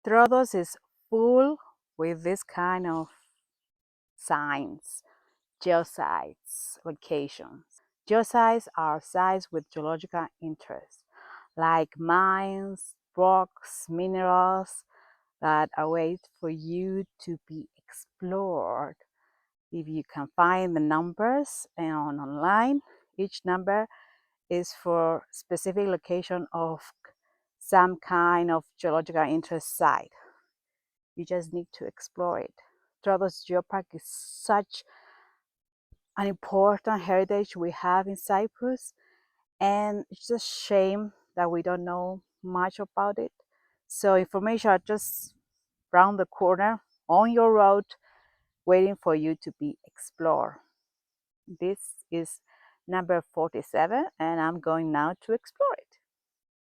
Troodos is full with this kind of signs, geosites, locations. Geosites are sites with geological interest, like mines, rocks, minerals that await for you to be explored. If you can find the numbers online, each number is for specific location of some kind of geological interest site. You just need to explore it. Troodos Geopark is such an important heritage we have in Cyprus, and it's a shame that we don't know much about it. So information are just round the corner on your road waiting for you to be explored. This is number 47 and I'm going now to explore it.